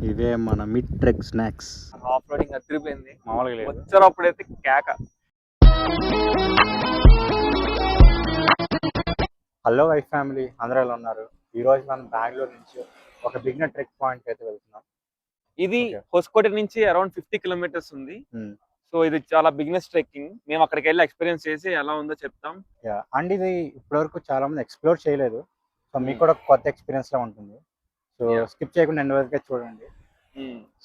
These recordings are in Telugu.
ఇవే మన mid trek snacks. Off roading అదిరిపోయింది. మామూలుగా లేదు. వచ్చారు అప్పుడైతే కేక. హలో వైఫ్ ఫ్యామిలీ, అందరూ ఎలా ఉన్నారు? ఈరోజు మనం బెంగళూరు నుంచి ఒక బిగినర్ ట్రెక్ పాయింట్ అయితే వెళ్తున్నాం. ఇది హొస్కోట నుంచి అరౌండ్ 50 కిలోమీటర్స్ ఉంది. సో ఇది చాలా బిగినెస్ ట్రెక్కింగ్. మేము అక్కడికి వెళ్ళి ఎక్స్పీరియన్స్ చేసి ఎలా ఉందో చెప్తాం. అండ్ ఇది ఇప్పటివరకు చాలా మంది ఎక్స్ప్లోర్ చేయలేదు, సో మీకు కూడా కొత్త ఎక్స్పీరియన్స్ లా ఉంటుంది. సో స్కిప్ చేయకుండా ఎండ్ వరకే చూడండి.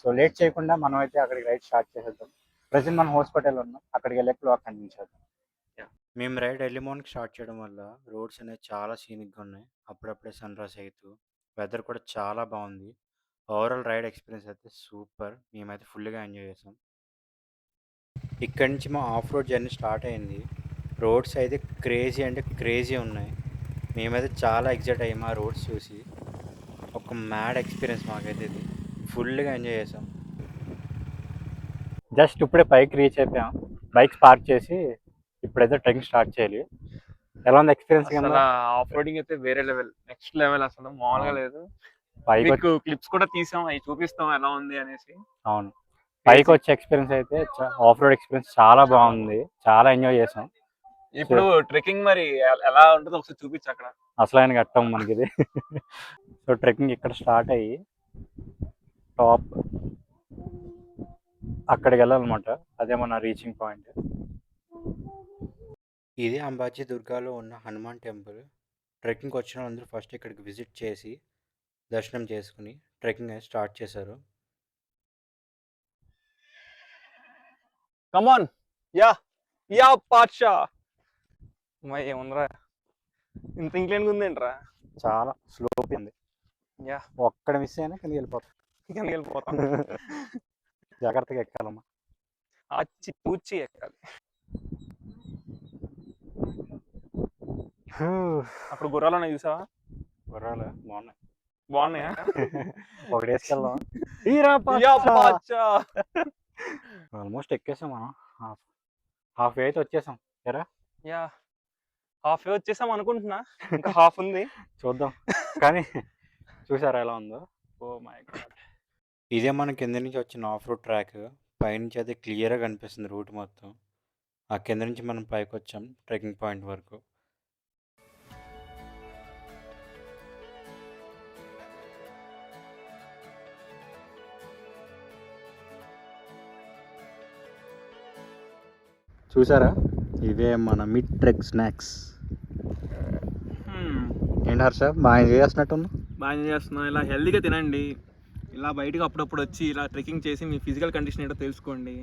సో లేట్ చేయకుండా మనం అయితే అక్కడికి రైడ్ స్టార్ట్ చేసేద్దాం. ప్రజెంట్ మనం హాస్పిటల్ ఉన్నాం, అక్కడికి వెళ్ళే బ్లాగ్ కంటిన్యూ చేద్దాం. మేము రైడ్ ఎర్లీ మార్నింగ్ స్టార్ట్ చేయడం వల్ల రోడ్స్ అనేవి చాలా సీనిక్గా ఉన్నాయి. అప్పుడప్పుడే సన్ రైజ్ అవుతూ వెదర్ కూడా చాలా బాగుంది. ఓవరాల్ రైడ్ ఎక్స్పీరియన్స్ అయితే సూపర్. మేమైతే ఫుల్గా ఎంజాయ్ చేసాం. ఇక్కడి నుంచి మా ఆఫ్ రోడ్ జర్నీ స్టార్ట్ అయింది. రోడ్స్ అయితే క్రేజీ అంటే క్రేజీ ఉన్నాయి. మేమైతే చాలా ఎగ్జైట్ అయ్యాము ఆ రోడ్స్ చూసి. ఒక మ్యాడ్ ఎక్స్పీరియన్స్ మాకైతే ఇది. ఫుల్గా ఎంజాయ్ చేసాం. జస్ట్ ఇప్పుడే పైకి రీచ్ అయిపోయాం. బైక్స్ పార్క్ చేసి ఇప్పుడైతే ట్రెక్కింగ్ స్టార్ట్ చేయాలి. ఎలా ఉంది ఎక్స్పీరియన్స్? ఆఫ్ రోడింగ్ అయితే వేరే లెవెల్, నెక్స్ట్ లెవెల్, అసలు మామూలుగా లేదు. పైకి క్లిప్స్ కూడా తీసాం, అవి చూపిస్తాం ఎలా ఉంది అనేసి. అవును, పైకి వచ్చే ఎక్స్పీరియన్స్ అయితే ఆఫ్ రోడ్ ఎక్స్పీరియన్స్ చాలా బాగుంది. చాలా ఎంజాయ్ చేసాం. ఇప్పుడు ట్రెక్కింగ్ మరి ఎలా ఉంటుందో ఒకసారి చూపించు అక్కడ. అసలు ఆయన కట్టం మనకి ఇది. సో ట్రెక్కింగ్ ఇక్కడ స్టార్ట్ అయ్యి టాప్ అక్కడికి వెళ్ళాలన్నమాట. అదే మన రీచింగ్ పాయింట్. ఇది అంబాజీ దుర్గాలో ఉన్న హనుమాన్ టెంపుల్. ట్రెక్కింగ్కి వచ్చిన వాళ్ళందరూ ఫస్ట్ ఇక్కడికి విజిట్ చేసి దర్శనం చేసుకుని ట్రెక్కింగ్ అయితే స్టార్ట్ చేశారు. Come on yeah yeah Pasha. ఏముందిరా, ఇంత ఇంక్లైన్ ఉందేంట్రా? చాలా స్లోప్ ఉంది. యా, ఒక్కడ మిస్ అయినా కిందకి వెళ్ళిపోతాం. జాగ్రత్తగా ఎక్కాలమ్మా, ఆచి పూచి ఎక్కాలి. అప్పుడు గుర్రాలు చూసావా? గుర్రాలు బాగున్నాయా? ఒకటి వేసుకెళ్దాం. ఆల్మోస్ట్ ఎక్కేసాం మనం. హాఫ్ వే అయితే వచ్చేసాం. యా, హాఫ్ వే వచ్చేసాం అనుకుంటున్నా, ఇంకా హాఫ్ ఉంది. చూద్దాం. కానీ చూసారా ఎలా ఉందో? Oh my God. ఇదే మన కింద నుంచి వచ్చిన ఆఫ్ రోడ్ ట్రాక్. పైనుంచి అయితే క్లియర్గా కనిపిస్తుంది రూట్ మొత్తం. ఆ కింద నుంచి మనం పైకి వచ్చాం ట్రెక్కింగ్ పాయింట్ వరకు. చూసారా, ఇవే మన మిడ్ ట్రెక్ స్నాక్స్. ఏంటి హర్ష, బాగా ఎంజాయ్ చేస్తున్నట్టు? బాగా ఎంజాయ్ చేస్తున్నాం. ఇలా హెల్తీగా తినండి, ఇలా బయటకు అప్పుడప్పుడు వచ్చి ఇలా ట్రెక్కింగ్ చేసి మీ ఫిజికల్ కండిషన్ ఏంటో తెలుసుకోండి.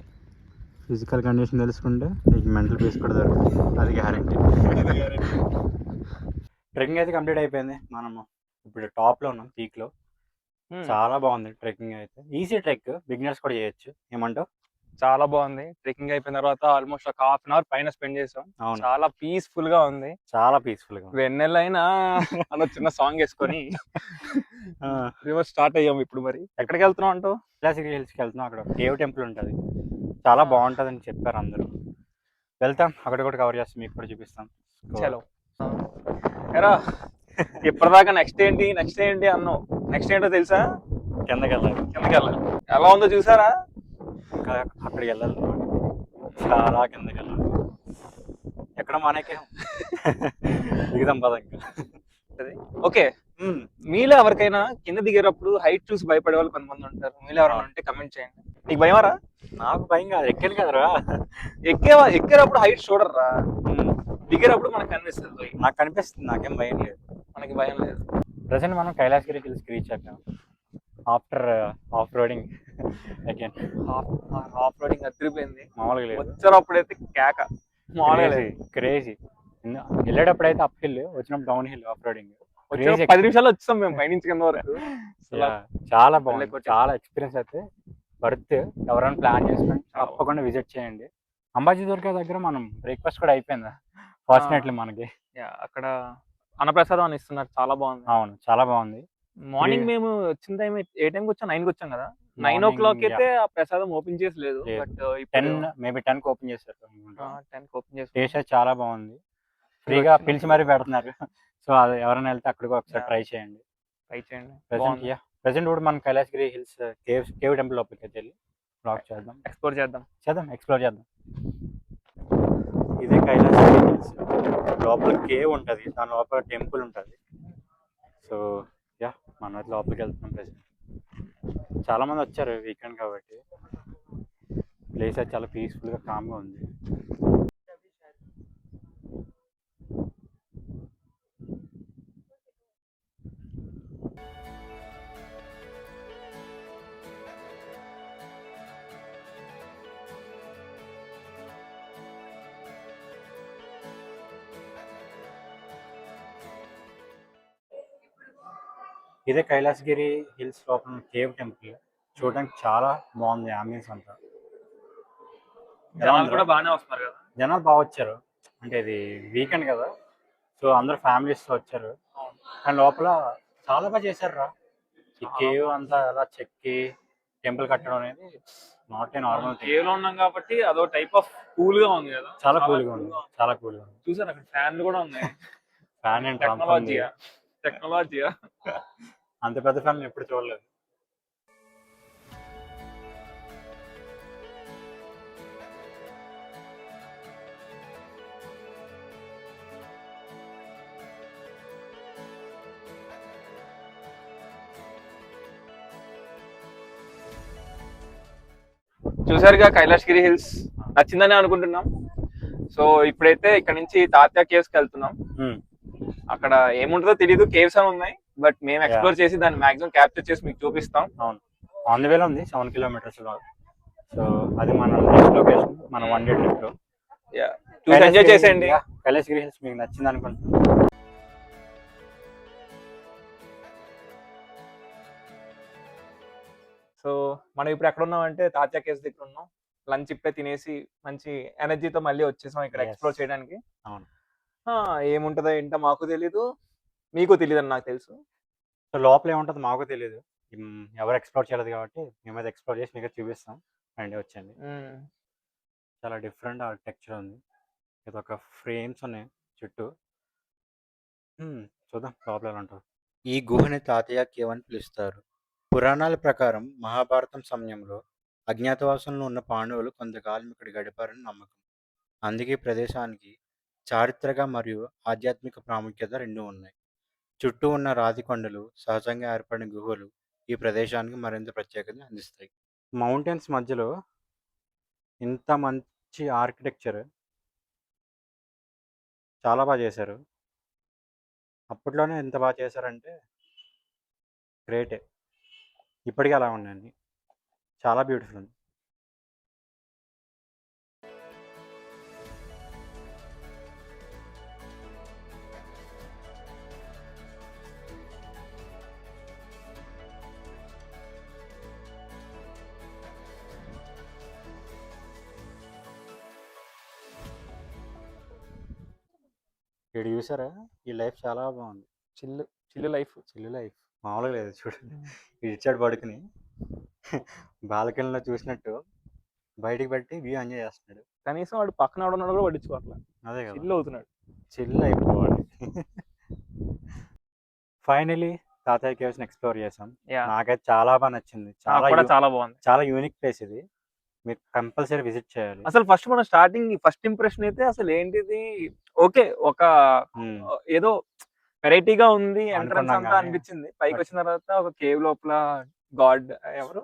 ఫిజికల్ కండిషన్ తెలుసుకుంటే మీకు మెంటల్ పీస్ కూడా దొరుకుతుంది, అది గ్యారంటీ. ట్రెక్కింగ్ అయితే కంప్లీట్ అయిపోయింది. మనము ఇప్పుడు టాప్లో ఉన్నాం, పీక్లో. చాలా బాగుంది ట్రెక్కింగ్ అయితే. ఈజీ ట్రెక్, బిగినర్స్ కూడా చేయొచ్చు. ఏమంటావు? చాలా బాగుంది. ట్రెక్కింగ్ అయిపోయిన తర్వాత ఆల్మోస్ట్ ఒక హాఫ్ అన్ అవర్ పైన స్పెండ్ చేసాం. చాలా పీస్ఫుల్ గా ఉంది. చాలా పీస్ఫుల్ గా. వెన్నెలైనా అన్న చిన్న సాంగ్ వేసుకొని రివర్స్ స్టార్ట్ అయ్యాము. ఇప్పుడు మరి ఎక్కడికి వెళ్తున్నాం అంటూ? క్లాసిక్ హిల్స్కి వెళ్తున్నాం. అక్కడ కేవ్ టెంపుల్ ఉంటుంది, చాలా బాగుంటుంది అని చెప్పారు అందరూ. వెళ్తాం, అక్కడ కూడా కవర్ చేస్తాం, మీకు కూడా చూపిస్తాం. చలో ఎరా, ఇప్పటిదాకా నెక్స్ట్ ఏంటి అన్నావు. నెక్స్ట్ ఏంటో తెలుసా? కిందకి వెళ్ళాలి. ఎలా ఉందో చూసారా? ఇంకా అక్కడికి వెళ్ళాలి, చాలా కిందకి వెళ్ళాలి. ఎక్కడ మనకే దిగుదాం పద. ఇంకా ఓకే, మీలో ఎవరికైనా కింద దిగేటప్పుడు హైట్ చూసి భయపడే వాళ్ళు కొంతమంది ఉంటారు. మీలో ఎవరైనా ఉంటే కమెంట్ చేయండి. నీకు భయమారా? నాకు భయం కాదు, ఎక్కాను కదరా. ఎక్కేటప్పుడు హైట్ చూడరా, దిగేటప్పుడు మనకు కనిపిస్తుంది. నాకు కనిపిస్తుంది, నాకేం భయం లేదు. మనకి భయం లేదు. ప్రజెంట్ మనం కైలాసగిరి హిల్స్కి రీచ్ అయ్యాం after off roading. Off roading అదిరిపోయింది. మామూలుగా లేదు. వచ్చేటప్పుడైతే కేక, మామూలుగా క్రేజీ. వెళ్ళేటప్పుడు అయితే అప్ హిల్, వచ్చినప్పుడు డౌన్ హిల్. ఆఫ్ రోడింగ్ 10 నిమిషాలు వచ్చాం మేము పైనుంచి కింద వరకు. చాలా బాగుంది, చాలా ఎక్స్పీరియన్స్ అయితే వర్త్. ఎవరైనా ప్లాన్ చేసుకుని తప్పకుండా విజిట్ చేయండి. అంబాజీ దుర్గా దగ్గర మనం బ్రేక్ఫాస్ట్ కూడా అయిపోయింది ఫార్చునేట్లీ మనకి. అక్కడ అన్నప్రసాదం అని ఇస్తున్నారు, చాలా బాగుంది. అవును, చాలా బాగుంది. మార్నింగ్ మేము వచ్చిన టైం ఏ టైంకి వచ్చాం? 9కి వచ్చాం కదా. 9 o'clock అయితే ఆ ప్రసాదం ఓపెన్ చేసి లేదు, బట్ 10కి ఓపెన్ చేశారు. 10కి ఓపెన్ చేసి టేస్ట్ చాలా బాగుంది. ఫ్రీగా పిలిచి మరీ పెడుతున్నారు. సో అది ఎవరైనా వెళ్తే అక్కడికి ఒకసారి ట్రై చేయండి. బాగుంది. ప్రెసెంట్ కూడా మనం కైలాసగిరి హిల్స్ కేవ్ టెంపుల్ లోపలికి అయితే వెళ్ళి బ్లాగ్ చేద్దాం, ఎక్స్ప్లోర్ చేద్దాం. ఇదే కైలాసగిరి హిల్స్ లోపల కేవ్ ఉంటుంది, దాని లోపల టెంపుల్ ఉంటుంది. సో యా మనం అయితే లోపలికి వెళ్తున్నాం. ప్రెసెంట్ చాలా మంది వచ్చారు వీకెండ్ కాబట్టి, ప్లేస్ అయితే చాలా పీస్ఫుల్గా కామ్గా ఉంది. ఇదే కైలాసగిరి హిల్స్ లోపల కేవ్ టెంపుల్. చూడడానికి చాలా బాగుంది అంబియన్స్ అంతా. జనాలు కూడా బాగానే వస్తున్నారు కదా. జనాలు బాగా వచ్చారు, అంటే ఇది వీకెండ్ కదా, సో అందరు ఫ్యామిలీస్తో వచ్చారు. కానీ లోపల చాలా బాగా చేశారు రా. ఈ కేవ్ అంతా అలా చెక్కి టెంపుల్ కట్టడం అనేది నాట్ ఏ నార్మల్. కేవ్ లో ఉన్నాం కాబట్టి అదో టైప్ ఆఫ్ కూల్ గా ఉంది కదా. చాలా కూల్గా ఉంది, చాలా కూల్గా ఉంది. చూసారు అక్కడ ఫ్యాన్లు కూడా ఉన్నాయి. ఫ్యాన్ ఏంటి టెక్నాలజీయా అంత పెద్ద ఫ్యాన్ ఎప్పుడు చూడలేదు. చూసారుగా కైలాసగిరి హిల్స్ నచ్చిందని అనుకుంటున్నాం. సో ఇప్పుడైతే ఇక్కడ నుంచి తాత్యా కేవ్స్ కి వెళ్తున్నాం. అక్కడ ఏముంటుందో తెలియదు, కేవ్స్ అని ఉన్నాయి, బట్ మేము ఎక్స్ప్లోర్ చేసి దాన్ని మాక్సిమం క్యాప్చర్ చేసి మీకు చూపిస్తాం. అవును, ఆన్ ది వేలో ఉంది 7 kilometers లో. సో అది మన నెక్స్ట్ లొకేషన్, మన 1 day ట్రిప్ లో. చూసి ఎంజాయ్ చేసేయండి. కైలాసగిరి హిల్స్ మీకు నచ్చింది అనుకుంటున్నాను. సో మనం ఇప్పుడు ఎక్కడ ఉన్నామంటే తాత్యా కేవ్స్ దగ్గర ఉన్నాం. లంచ్ ఇప్పుడే తినేసి మంచి ఎనర్జీతో మళ్ళీ వచ్చేసాం ఇక్కడ ఎక్స్ప్లోర్ చేయడానికి. అవును, ఏముంటుందో ఏంటో మాకు తెలీదు, మీకు తెలియదు అని నాకు తెలుసు. సో లోపల ఏముంటుందో మాకు తెలియదు, ఎవరు ఎక్స్ప్లోర్ చేయలేదు కాబట్టి మేమైతే ఎక్స్ప్లోర్ చేసి మీకు చూపిస్తాం. అండ్ వచ్చండి, చాలా డిఫరెంట్ ఆర్కిటెక్చర్ ఉంది. ఇది ఒక ఫ్రేమ్స్ ఉన్నాయి చుట్టూ. చూద్దాం లోపల ఎలా ఉంటుంది. ఈ గుహని తాతయ్య కేవ్ అని పిలుస్తారు. పురాణాల ప్రకారం మహాభారతం సమయంలో అజ్ఞాతవాసంలో ఉన్న పాండవులు కొంతకాలం ఇక్కడ గడిపారని నమ్మకం. అందుకే ఈ ప్రదేశానికి చారిత్రక మరియు ఆధ్యాత్మిక ప్రాముఖ్యత రెండూ ఉన్నాయి. చుట్టూ ఉన్న రాతి కొండలు, సహజంగా ఏర్పడిన గుహలు ఈ ప్రదేశానికి మరింత ప్రత్యేకతను అందిస్తాయి. మౌంటైన్స్ మధ్యలో ఇంత మంచి ఆర్కిటెక్చర్ చాలా బాగా చేశారు. అప్పట్లోనే ఎంత బాగా చేశారంటే గ్రేటే. ఇప్పటికీ అలా ఉన్నాయండి, చాలా బ్యూటిఫుల్ ఉంది. ఇక్కడ చూసారా, ఈ లైఫ్ చాలా బాగుంది. చిల్లు లైఫ్ మామూలుగా లేదు. చూడండి, ఇది ఇచ్చాడు పడుకుని బాల్కనీలో చూసినట్టు బయటికి పెట్టి వ్యూ ఎంజాయ్ చేస్తున్నాడు. కనీసం వాడు పక్కన ఉన్నాడు కూడా పట్టించుకోవట్లేదు. అదే కదా, చిల్లు అవుతున్నాడు, చిల్ అయిపోవాలి. ఫైనలీ తాతయ్య కేవ్స్ ఎక్స్ప్లోర్ చేసాం. నాకైతే చాలా బాగా నచ్చింది. చాలా బాగుంది, చాలా యూనిక్ ప్లేస్ ఇది. మీరు కంపల్సరీ విజిట్ చేయాలి. అసలు ఫస్ట్ మనం స్టార్టింగ్ ఫస్ట్ ఇంప్రెషన్ అయితే అసలు ఏంటిది, ఓకే ఒక ఏదో వెరైటీగా ఉంది ఎంట్రన్స్ అంతా అనిపించింది. పైకి వచ్చిన తర్వాత ఒక కేవ్ లోపల గాడ్ ఎవరు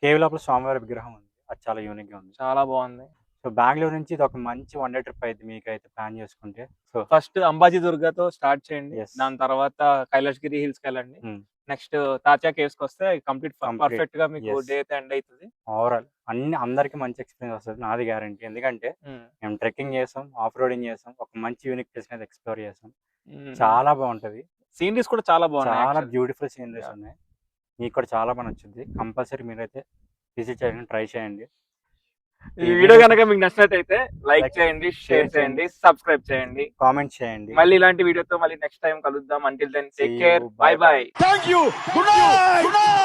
కేవ్ లోపల స్వామివారి విగ్రహం ఉంది, అది చాలా యూనిక్ గా ఉంది, చాలా బాగుంది. సో బెంగళూరు నుంచి ఇది ఒక మంచి 1 day ట్రిప్ అయితే మీకైతే ప్లాన్ చేసుకుంటే. సో ఫస్ట్ అంబాజీ దుర్గాతో స్టార్ట్ చేయండి, దాని తర్వాత కైలాసగిరి హిల్స్ కి వెళ్ళండి, నెక్స్ట్ తాత్యా కేవ్స్ కి వస్తే కంప్లీట్ పర్ఫెక్ట్ గా మీకు డే అయితే ఎండ్ అవుతుంది. ఓవరాల్ అందరికి మంచి ఎక్స్పీరియన్స్ వస్తుంది, నాది గ్యారంటీ. ఎందుకంటే మేము ట్రెక్కింగ్ చేసాం, ఆఫ్ రోడింగ్ చేసాం, ఒక మంచి యూనిక్ ప్లేస్ అనేది ఎక్స్ప్లోర్ చేసాం. చాలా బాగుంటది, సీనరీస్ కూడా చాలా బాగున్నాయి, చాలా బ్యూటిఫుల్ సీనరీస్ ఉన్నాయి. మీకు కూడా చాలా బాగా నచ్చింది. కంపల్సరీ మీరైతే విజిట్ చేయండి, ట్రై చేయండి. ఈ వీడియో కనుక మీకు నచ్చినట్టయితే లైక్ చేయండి, షేర్ చేయండి, సబ్స్క్రైబ్ చేయండి, కామెంట్ చేయండి. మళ్ళీ ఇలాంటి వీడియోతో మళ్ళీ నెక్స్ట్ టైం కలుద్దాం. Until then take care, bye bye. Thank you. Good night.